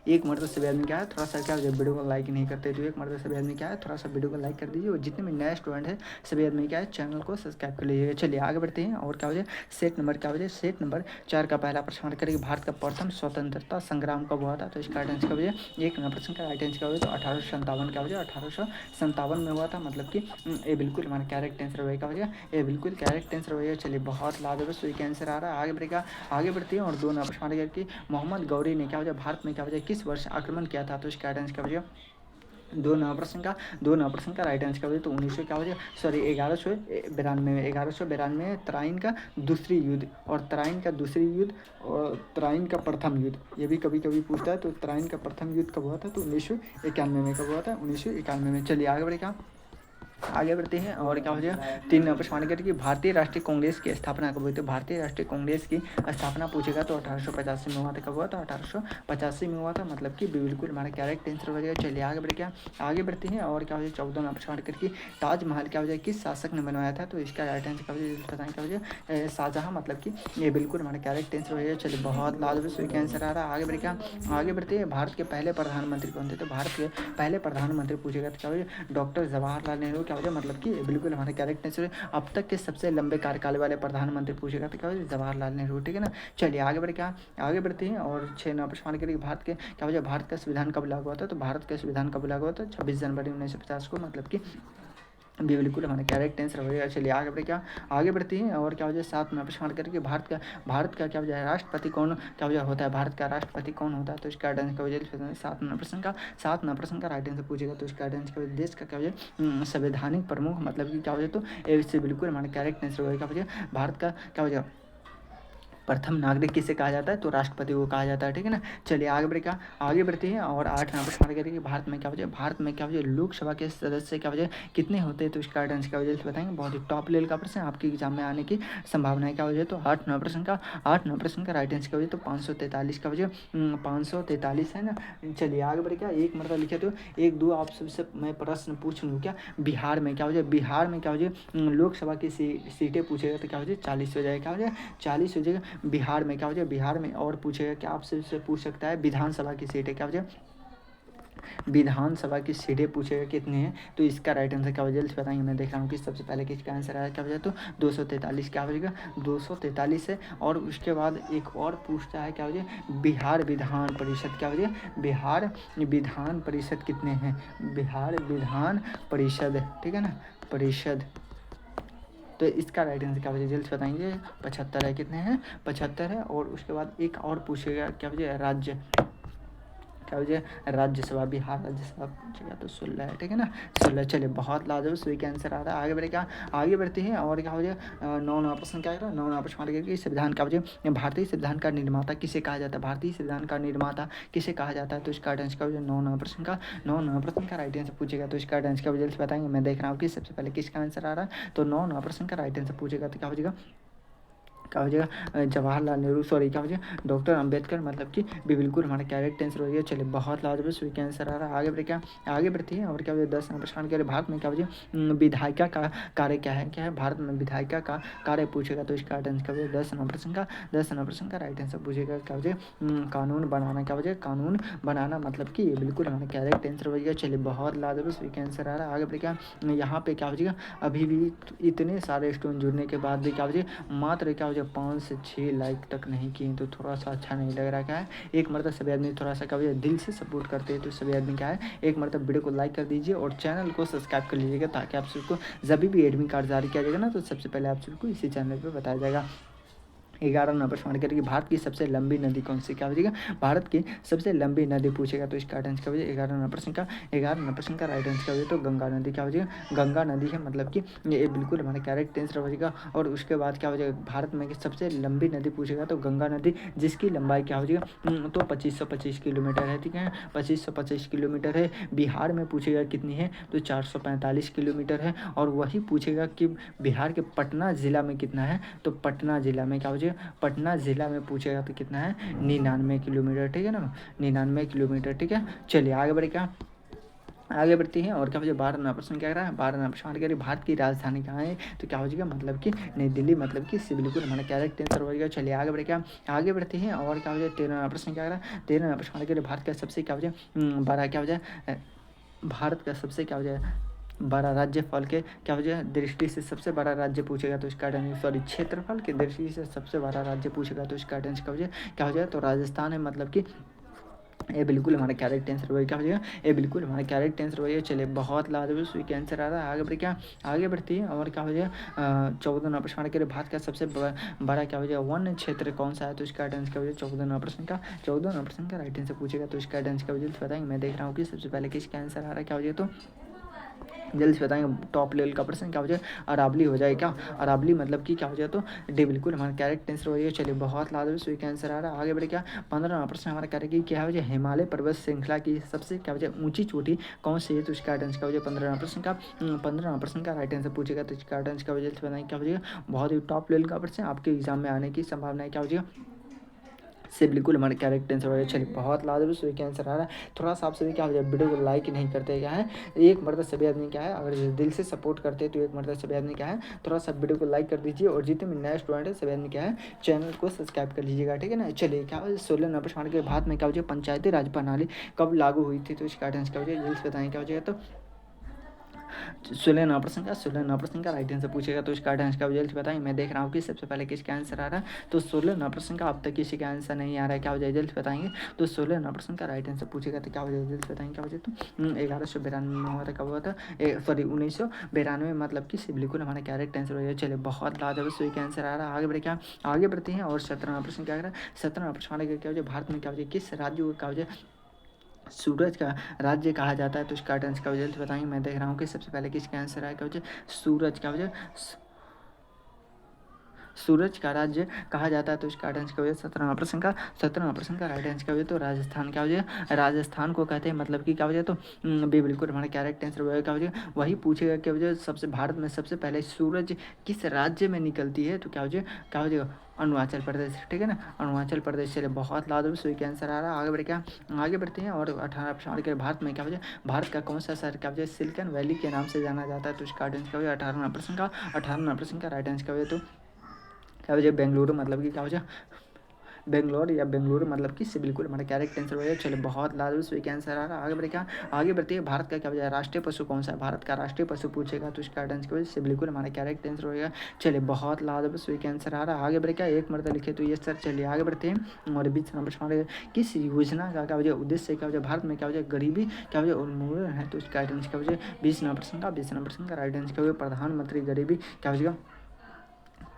एक मर्द सभी आदमी क्या है थोड़ा सा क्या जब वीडियो को लाइक नहीं करते तो एक मर्द सभी आदमी क्या है थोड़ा सा वीडियो को लाइक कर दीजिए और जितने भी नए स्टूडेंट है सभी आदमी क्या है चैनल को सब्सक्राइब कर लीजिएगा। चलिए आगे बढ़ते हैं और क्या वजह सेट नंबर क्या वजह सेट नंबर 4 का पहला प्रश्न करेंगे, भारत का प्रथम स्वतंत्रता संग्राम कब हुआ था, तो इसका आंसर क्या वजह एक नंबर प्रश्न का राइट आंसर क्या वजह तो 1857 क्या वजह 1857 में हुआ था, मतलब कि ये बिल्कुल हमारा करेक्ट आंसर होगा, क्या वजह ये बिल्कुल करेक्ट आंसर होगा। चलिए बहुत लाजवाब सही का आंसर आ रहा है, आगे बढ़ेगा, आगे बढ़ते हैं और 2 नंबर प्रश्न करके मोहम्मद गौरी ने क्या वजह भारत में क्या वजह किस वर्ष आक्रमण किया था, तो इसका आंसर क्या वजह 2 नंबर प्रश्न का राइट आंसर क्या वजह तो 1900 क्या वजह सॉरी 1192 तराइन का दूसरी युद्ध और तराइन का दूसरी युद्ध और तराइन का प्रथम युद्ध, ये भी कभी कभी पूछता है, तो तराइन का प्रथम युद्ध कब हुआ था, तो 1991 में कब हुआ था 1991 में। चलिए आगे बढ़ेगा, आगे बढ़ते हैं और क्या हो जाएगा 3 नंबर प्रश्न कि भारतीय राष्ट्रीय कांग्रेस की स्थापना कब हुई, तो भारतीय राष्ट्रीय कांग्रेस की स्थापना पूछेगा तो 1885 में हुआ था, कब हुआ था 1885 में हुआ था, मतलब कि बिल्कुल हमारा करेक्ट आंसर हो जाएगा। चलिए आगे बढ़ के आगे बढ़ते हैं और क्या हो जाए 14 नंबर प्रश्न करके ताजमहल क्या हो जाए किस शासक ने बनवाया था, तो इसका राइट आंसर क्या हो जाए बताएं, क्या हो जाए शाहजहाँ, मतलब कि ये बिल्कुल हमारा करेक्ट आंसर हो जाएगा। चलिए बहुत लाजवाब सही का आंसर आ रहा है, आगे बढ़ के आगे बढ़ते हैं भारत के पहले प्रधानमंत्री कौन थे, तो भारत के पहले प्रधानमंत्री पूछेगा तो क्या हो जाए डॉक्टर जवाहरलाल नेहरू, क्या हो जाए मतलब कि बिल्कुल हमारे करेक्ट आंसर है। अब तक के सबसे लंबे कार्यकाल वाले प्रधानमंत्री पूछेगा तो क्या हो जाए जवाहरलाल नेहरू, ठीक है ना। चलिए आगे बढ़ के आगे बढ़ते हैं और 6 नंबर प्रश्न करेंगे भारत के क्या हो जाए भारत का संविधान कब लागू हुआ था, तो भारत का संविधान कब लागू हुआ था 26 जनवरी 1950 को, मतलब कि बिल्कुल हमारा करेक्ट आंसर हो जाएगा। चलिए आगे बढ़े क्या आगे बढ़ते हैं और क्या हो जाए 7 नंबर प्रश्न करके भारत का क्या हो जाए राष्ट्रपति कौन क्या हो जाए होता है, भारत का राष्ट्रपति कौन होता है, तो इसका आंसर क्या हो जाए 7 नंबर प्रश्न का राइट आंसर पूछेगा, तो इसका आंसर क्या हो जाए देश का क्या हो जाए संवैधानिक प्रमुख, मतलब कि क्या हो जाए तो इससे बिल्कुल हमारा करेक्ट आंसर होगा, क्या हो जाए भारत का क्या हो जाए प्रथम नागरिक किसे कहा जाता है, तो राष्ट्रपति को कहा जाता है, ठीक है ना। चलिए आगे बढ़ते हैं और 8 नंबर प्रश्न करेंगे भारत में क्या वजह भारत में क्या वजह लोकसभा के सदस्य क्या वजह कितने होते हैं, तो इसका आंसर क्या वजह से बताएंगे, बहुत ही टॉप लेवल का प्रश्न आपके एग्जाम में आने की संभावना है। क्या वजह तो 8 नंबर प्रश्न का राइट आंसर क्या वजह तो 543 का वजह 543 है ना। चलिए आगे बढ़ क्या एक मरतबा लिखे तो 1-2 आप सबसे मैं प्रश्न पूछ लूँ क्या, बिहार में क्या वजह बिहार में क्या वजह लोकसभा की सीटें पूछेगा तो क्या वजह 40 हो जाएगा, क्या वजह 40 हो जाएगा। बिहार में क्या हो जाए बिहार में और पूछेगा क्या आपसे पूछ सकता है विधानसभा की सीटें क्या हो जाए विधानसभा की सीटें पूछेगा कितने हैं, तो इसका राइट आंसर क्या हो जाए बताएंगे। मैं देख रहा हूँ कि सबसे पहले किसका आंसर आया क्या हो जाए तो 243 क्या हो जाएगा 243 है। और उसके बाद एक और पूछता है क्या हो जाए बिहार विधान परिषद क्या हो जाए बिहार विधान परिषद कितने हैं, बिहार विधान परिषद, ठीक है ना परिषद, तो इसका राइट आंसर क्या वजह जल्द बताएंगे 75 है, कितने हैं 75 है। और उसके बाद एक और पूछेगा क्या वजह राज्य क्या हो जाएगा राज्यसभा, बिहार राज्यसभा पूछेगा तो 16 है, ठीक है ना 16। चलिए बहुत लाजवाब, सही का आंसर आ रहा है। आगे बढ़ेगा, आगे बढ़ते हैं और क्या हो जाएगा 9वां प्रश्न क्या करा, 9वां प्रश्न करके संविधान का हो भारतीय संविधान का निर्माता किसे कहा जाता है, भारतीय संविधान का निर्माता किसे कहा जाता है, तो इसका आंसर का हो जाए 9वां प्रश्न का राइट आंसर पूछेगा तो इसका आंसर का जल्द बताएंगे। मैं देख रहा हूँ कि सबसे पहले किसका आंसर आ रहा है, तो 9वां प्रश्न का राइट आंसर पूछेगा तो क्या हो जाएगा, क्या हो जाएगा जवाहरलाल नेहरू, सॉरी क्या हो जाएगा डॉक्टर अंबेडकर, मतलब कि बिल्कुल हमारा करेक्ट आंसर हो गया। चलिए बहुत लाजवाब सही का आंसर आ रहा है। आगे बढ़े क्या, आगे बढ़ती है और क्या हो जाए 10 नंबर प्रश्न के भारत में क्या हो जाए विधायिका का कार्य क्या है, क्या है भारत में विधायिका का कार्य पूछेगा तो इसका आंसर क्या हो जाए 10 नंबर प्रश्न का राइट आंसर पूछेगा क्या हो जाए कानून बनाना, क्या हो जाए कानून बनाना, मतलब कि ये बिल्कुल हमारा करेक्ट आंसर हो गया। चलिए बहुत लाजवाब सही का आंसर आ रहा है। आगे बढ़े क्या, यहाँ पे क्या हो जाएगा अभी भी इतने सारे स्टूडेंट जुड़ने के बाद भी क्या हो जाए मात्र क्या हो जाए 5 से 6 लाइक तक नहीं किए, तो थोड़ा सा अच्छा नहीं लग रहा। क्या है एक मरतब सभी आदमी थोड़ा सा क्या दिल से सपोर्ट करते हैं, तो सभी आदमी क्या है एक मरतब वीडियो को लाइक कर दीजिए और चैनल को सब्सक्राइब कर लीजिएगा, ताकि आप सबको जब भी एडमिट कार्ड जारी किया जाएगा ना तो सबसे पहले आप सबको इसी चैनल पर बताया जाएगा। 11 नंबर प्रश्न करेगी भारत की सबसे लंबी नदी कौन सी, क्या हो जाएगा भारत की सबसे लंबी नदी पूछेगा तो इसका आंसर क्या हो जाएगा 11 नंबर प्रश्न का राइट आंसर क्या हो जाएगा तो गंगा नदी, क्या हो जाएगा गंगा नदी है, मतलब कि ये बिल्कुल हमारा करेक्ट आंसर हो जाएगा। और उसके बाद क्या हो जाएगा भारत में सबसे लंबी नदी पूछेगा तो गंगा नदी, जिसकी लंबाई क्या हो जाएगा तो 2525 किलोमीटर है, ठीक है 2525 किलोमीटर है। बिहार में पूछेगा कितनी है तो 445 किलोमीटर है। और वही पूछेगा कि बिहार के पटना ज़िला में कितना है, तो पटना ज़िला में क्या हो जाएगा पटना ज़िला में पूछेगा तो कितना है 99 किलोमीटर, ठीक है ना 99 किलोमीटर, ठीक है। चलिए आगे बढ़े क्या, आगे बढ़ती हैं और क्या हो जाए 12 नंबर प्रश्न क्या कह रहा है 12 नंबर प्रश्न कह रही भारत की राजधानी कहाँ है, तो क्या हो जाएगा मतलब कि नई दिल्ली, मतलब कि बिल्कुल हमारा करेक्ट आंसर हो जाएगा। चलिए आगे बढ़े क्या, आगे बढ़ते हैं और क्या हो जाए 13 नंबर प्रश्न क्या कह रहा है 13 नंबर प्रश्न कह रही भारत का सबसे क्या हो जाए बड़ा, क्या हो जाए भारत का सबसे क्या हो जाए बड़ा राज्यफल के क्या हो जाए दृष्टि से सबसे बड़ा राज्य पूछेगा तो इसका आंसर, सॉरी क्षेत्रफल की दृष्टि से सबसे बड़ा राज्य पूछेगा तो इसका आंसर क्या हो जाए तो राजस्थान है, मतलब कि ये बिल्कुल हमारा करेक्ट आंसर होगा। क्या हो जाएगा ये बिल्कुल हमारा करेक्ट आंसर होगा। चलिए बहुत लाजवाब स्वीक आंसर आ रहा है। आगे बढ़े क्या, आगे बढ़ती है और क्या हो जाएगा 14 नंबर प्रश्न के भारत का सबसे बड़ा क्या हो जाएगा वन क्षेत्र कौन सा है, तो इसका आंसर क्या हो जाएगा 14 नंबर प्रश्न का राइट आंसर पूछेगा तो इसका आंसर क्या हो जाएगा बताएंगे। मैं देख रहा हूँ कि सबसे पहले किसका आंसर आ रहा है, क्या हो जाए तो जल्दी से बताएंगे। टॉप लेवल का प्रश्न क्या हो जाए अरावली हो जाए, क्या अरावली मतलब कि क्या हो जाए तो डी बिल्कुल हमारा करेक्ट आंसर हो जाएगा। चलिए बहुत लाजवाब सही का आंसर आ रहा है। आगे बढ़े क्या 15वां प्रश्न हमारा करेगी क्या हो जाए हिमालय पर्वत श्रृंखला की सबसे क्या हो जाए ऊंची चोटी कौन सी है, तो इसका आंसर क्या हो जाए 15वां प्रश्न का राइट आंसर पूछेगा तो इसका आंसर क्या हो जाए बताएंगे। क्या हो जाएगा बहुत ही टॉप लेवल का प्रश्न आपके एग्जाम में आने की संभावना है, क्या हो जाएगा से बिल्कुल हमारे करेक्ट आंसर हो जाए। चलिए बहुत लाजवाब सही का आंसर आ रहा है। थोड़ा सा आप सभी क्या हो जाए वीडियो को लाइक नहीं करते क्या है, एक मरतबा सभी आदमी क्या है अगर दिल से सपोर्ट करते हैं तो एक मरतबा सभी आदमी क्या है थोड़ा सा वीडियो को लाइक कर दीजिए और जितने भी नए स्टूडेंट है सभी आदमी क्या है चैनल को सब्सक्राइब कर लीजिएगा, ठीक है ना। चलिए क्या 16 नंबर प्रश्न के भारत में क्या हो जाए पंचायती राज प्रणाली कब लागू हुई थी, तो इसका आंसर क्या हो जाए जल्द बताएं क्या हो जाएगा तो 16 नंबर प्रश्न का राइट आंसर पूछेगा तो इसका आंसर का जल्द बताएंगे। मैं देख रहा हूँ कि सबसे पहले किसका आंसर आ रहा है, तो 16 नंबर प्रश्न का अब तक किसी का आंसर नहीं आ रहा है, क्या हो जाए जल्द बताएंगे। तो 16 नंबर प्रश्न का राइट आंसर पूछेगा तो क्या हो जाए जल्द बताएंगे। क्या हो जाए तो 1192 में हुआ था, कब हुआ था सॉरी 1992 मतलब कि बिल्कुल हमारा करेक्ट आंसर हो जाए। चलिए बहुत लाजवाब सही का आंसर आ रहा है। आगे बढ़े क्या, आगे बढ़ते हैं और 17वां प्रश्न क्या कह रहा है 17वां प्रश्न क्या हो जाए भारत में क्या हो जाए किस राज्य को क्या हो जाए सूरज का राज्य कहा जाता है, तो इसका आंसर का जल्द बताएंगे। मैं देख रहा हूँ कि सबसे पहले किसका आंसर है, क्या हो जाए सूरज, क्या हो जाए सूरज का राज्य कहा जाता है तो इसका आंसर क्या हो जाए 17वां प्रश्न का राइट आंसर क्या हो जाए तो राजस्थान, क्या हो जाए राजस्थान को कहते हैं, मतलब कि क्या हो जाए तो बी बिल्कुल हमारा करेक्ट आंसर हो जाएगा। क्या हो जाए वही पूछेगा क्या हो जाए सबसे भारत में सबसे पहले सूरज किस राज्य में निकलती है, तो क्या हो जाएगा अरुणाचल प्रदेश, ठीक है ना अरुणाचल प्रदेश। चलिए बहुत लाजवाब सही का आंसर आ रहा है। आगे बढ़े क्या, आगे बढ़ते हैं और 18 प्रश्न के भारत में क्या हो जाए भारत का कौन सा शहर क्या हो जाए सिलिकॉन वैली के नाम से जाना जाता है, तो इसका आंसर क्या हो जाए 18वां प्रश्न का राइट आंसर क्या हो जाए तो क्या हो जाए बेंगलुरु, मतलब कि क्या हो जाए बेंगलोर या बेंगलुरु, मतलब कि से बिल्कुल हमारा करेक्ट आंसर हो जाए। चलिए बहुत लाजवाब सही का आंसर आ रहा है। आगे बढ़े क्या, आगे बढ़ते हैं भारत का क्या हो जाए राष्ट्रीय पशु कौन सा है, भारत का राष्ट्रीय पशु पूछेगा तो इसका आंसर की वजह से बिल्कुल हमारा करेक्ट आंसर होगा। चलिए बहुत लाजवाब सही का आंसर आ रहा है। आगे बढ़े क्या एक मरतबा लिखे तो ये सर। चलिए आगे बढ़ते हैं और 20 नंबर सवाल किस योजना का क्या हो जाए उद्देश्य क्या हो जाए भारत में क्या हो जाए गरीबी क्या हो जाए उन्मूलन है, तो इसका आंसर क्या हो जाए 20 नंबर का राइट आंसर क्या हो जाए प्रधानमंत्री गरीबी क्या हो जाएगा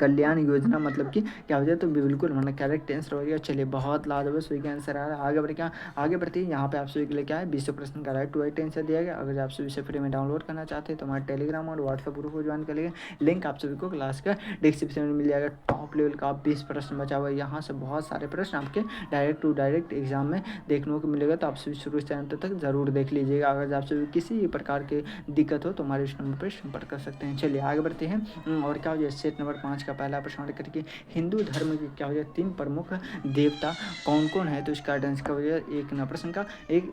कल्याण योजना मतलब कि क्या हो जाए तो बिल्कुल हमारा करेक्ट आंसर हो गया। चलिए बहुत लाजवाब सभी का आंसर आ रहा है। आगे बढ़ क्या आगे बढ़ते हैं। यहाँ पे आप सभी के लिए क्या है 20 प्रश्न का राइट टू राइट आंसर दिया गया। अगर आप सभी से फ्री में डाउनलोड करना चाहते हैं तो हमारे टेलीग्राम और व्हाट्सएप ग्रुप को ज्वाइन कर लीजिए। लिंक आप सभी को क्लास का डिस्क्रिप्शन में मिल जाएगा। टॉप लेवल का 20 प्रश्न बचा हुआ है। यहाँ से बहुत सारे प्रश्न आपके डायरेक्ट टू डायरेक्ट एग्जाम में देखने को मिलेगा, तो आप सभी शुरू से अंत तक जरूर देख लीजिएगा। अगर आप सभी किसी भी प्रकार की दिक्कत हो तो हमारे इस नंबर पर संपर्क कर सकते हैं। चलिए आगे बढ़ते हैं। और क्या हो जाए सेट नंबर 5 का पहला प्रश्न करके हिंदू धर्म के क्या हो जाए 3 प्रमुख देवता कौन कौन है, तो इसका आंसर क्या हो जाए एक नंबर प्रश्न का एक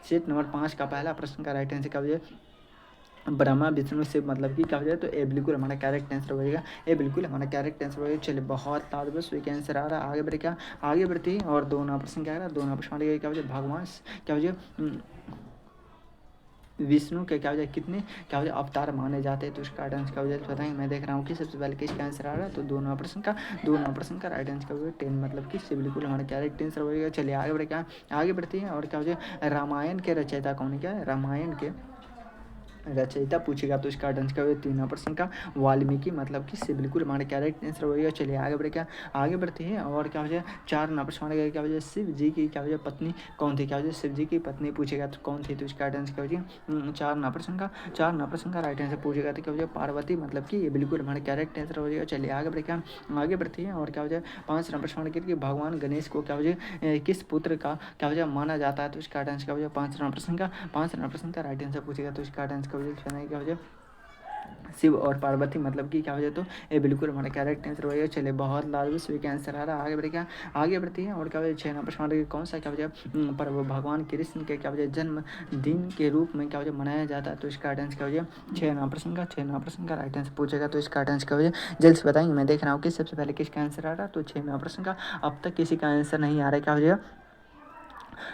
सेट नंबर 5 का पहला प्रश्न का राइट आंसर क्या हो जाए ब्रह्मा विष्णु शिव मतलब कि क्या हो जाए तो ए बिल्कुल हमारा करेक्ट आंसर हो जाएगा। ए बिल्कुल हमारा करेक्ट आंसर हो जाएगा। चलिए बहुत लाजवाब स्वीक आंसर आ रहा है। आगे बढ़े क्या आगे बढ़ते हैं और 2 नंबर प्रश्न क्या आ रहा है 2 नंबर प्रश्न क्या हो जाए भगवान क्या हो जाए विष्णु के क्या हो जाए कितने क्या हो जाए अवतार माने जाते हैं, तो इसका राइट आंसर क्या हो जाए बताएंगे। मैं देख रहा हूँ कि सबसे पहले किसका आंसर आ रहा है तो 2 नंबर प्रश्न का राइट आंसर क्या हो जाए 10 मतलब कि बिल्कुल हमारा करेक्ट आंसर हो जाएगा। चलिए आगे बढ़े क्या आगे बढ़ते हैं और क्या हो जाए रामायण के रचयिता कौन है, क्या है रामायण के रचयिता पूछेगा तो इसका आंसर क्या होगा 3 नंबर प्रश्न का वाल्मीकि मतलब कि से बिल्कुल हमारा करेक्ट आंसर होगा। चलिए आगे बढ़े क्या आगे बढ़ते हैं और क्या हो जाए 4 नंबर प्रश्न क्या हो जाए शिव जी की क्या हो जाए पत्नी कौन थी, क्या हो जाए शिव जी की पत्नी पूछेगा तो कौन थी, तो इसका आंसर क्या हो जाए 4 नंबर प्रश्न का राइट आंसर पूछेगा तो क्या हो जाए पार्वती मतलब कि ये बिल्कुल हमारा करेक्ट आंसर हो जाएगा। चलिए आगे बढ़े क्या आगे बढ़ते हैं और क्या हो जाए 5 नंबर प्रश्न कि भगवान गणेश को क्या हो जाए किस पुत्र का क्या हो जाए माना जाता है, तो इसका आंसर क्या हो जाए 5 नंबर प्रश्न का राइट आंसर पूछेगा तो इसका आंसर क्या हो जाए शिव और पार्वती मतलब कि क्या हो जाए तो ये बिल्कुल हमारा करेक्ट आंसर होगा। चलिए बहुत लाजवाब सभी का आंसर आ रहा है। आगे बढ़े क्या आगे बढ़ती है और क्या हो जाए 6 नंबर प्रश्न कौन सा क्या हो जाए पर्व भगवान कृष्ण के क्या हो जाए जन्म दिन के रूप में क्या हो जाए मनाया जाता है, तो इसका आंसर क्या हो जाए 6 नंबर प्रश्न का राइट आंसर पूछेगा तो इसका आंसर क्या हो जाए जल्द से बताएंगे। मैं देख रहा हूँ कि सबसे पहले किसका आंसर आ रहा है तो 6 नंबर प्रश्न का अब तक किसी का आंसर नहीं आ रहा है, क्या हो जाएगा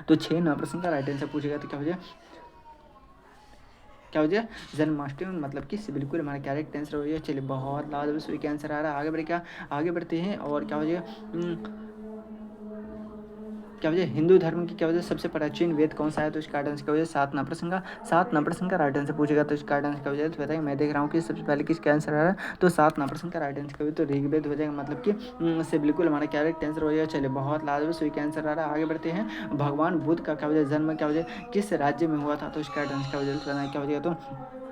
तो 6 नंबर प्रश्न का राइट आंसर पूछेगा तो क्या हो जाए क्या हो जाए जन्माष्टमी मतलब कि बिल्कुल हमारा करेक्ट आंसर हो जाए। चलिए बहुत लाजवाब सभी का आंसर आ रहा है। आगे बढ़े क्या आगे बढ़ते हैं और क्या हो जाए क्या वजह हिंदू धर्म की क्या वजह सबसे प्राचीन वेद कौन सा है, तो इसका आंसर क्या हो जाए 7 नंबर प्रश्न का राइट आंसर पूछेगा तो इसका आंसर क्या हो जाए तो बताएंगे। मैं देख रहा हूँ कि सबसे पहले किसका आंसर आ रहा है तो 7 नंबर प्रश्न का राइट आंसर क्या हो तो ऋग्वेद हो जाएगा मतलब कि से बिल्कुल हमारा करेक्ट आंसर हो जाएगा। चलिए बहुत लाजवाब सभी का आंसर आ रहा है। आगे बढ़ते हैं भगवान बुद्ध का क्या वजह जन्म क्या हो जाए किस राज्य में हुआ था, तो इसका आंसर क्या हो जाए क्या हो जाएगा तो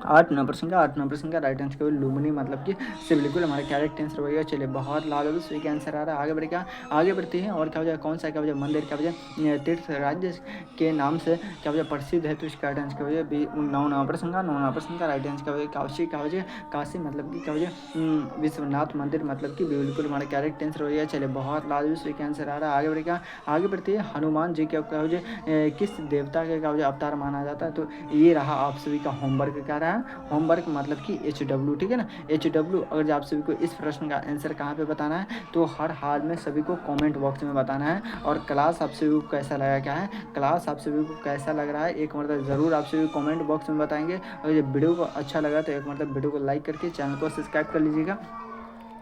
8 नंबर प्रश्न का राइट आंसर केवल लुम्बिनी मतलब कि से बिल्कुल हमारा करेक्ट आंसर होगा। चलिए बहुत लाजवाब सही का आंसर आ रहा है। आगे बढ़े क्या आगे बढ़ते हैं और क्या हो जाए कौन सा क्या हो जाए मंदिर क्या हो जाए तीर्थ राज्य के नाम से क्या हो जाए प्रसिद्ध है, तो इसका राइट आंसर क्या हो जाए 9 नंबर प्रश्न का राइट आंसर क्या हो जाए काशी क्या हो जाए काशी मतलब कि क्या हो जाए विश्वनाथ मंदिर मतलब कि बिल्कुल हमारा करेक्ट आंसर हो जाए। चलिए बहुत लाजवाब सही का आंसर आ रहा है। आगे बढ़े क्या आगे बढ़ते हैं हनुमान जी क्या हो जाए किस देवता के क्या हो जाए अवतार माना जाता है, तो ये रहा आप सभी का होमवर्क क्या रहा होमवर्क मतलब कि HW ठीक है ना HW। अगर आप सभी को इस प्रश्न का आंसर कहाँ पे बताना है तो हर हाल में सभी को कमेंट बॉक्स में बताना है। और क्लास आप सभी को कैसा लगा क्या है क्लास आप सभी को कैसा लग रहा है एक मतलब ज़रूर आप सभी कमेंट बॉक्स में बताएंगे। और ये वीडियो को अच्छा लगा तो एक मतलब वीडियो को लाइक करके चैनल को सब्सक्राइब कर लीजिएगा।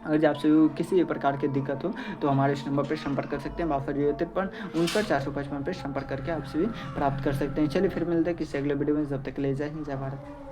अगर आप सभी को किसी भी प्रकार की दिक्कत हो तो हमारे इस नंबर पर संपर्क कर सकते हैं 5253 59 455 पर संपर्क करके आप सभी प्राप्त कर सकते हैं। चलिए फिर मिलते हैं किसी अगले वीडियो में, जब तक ले जाए जय भारत।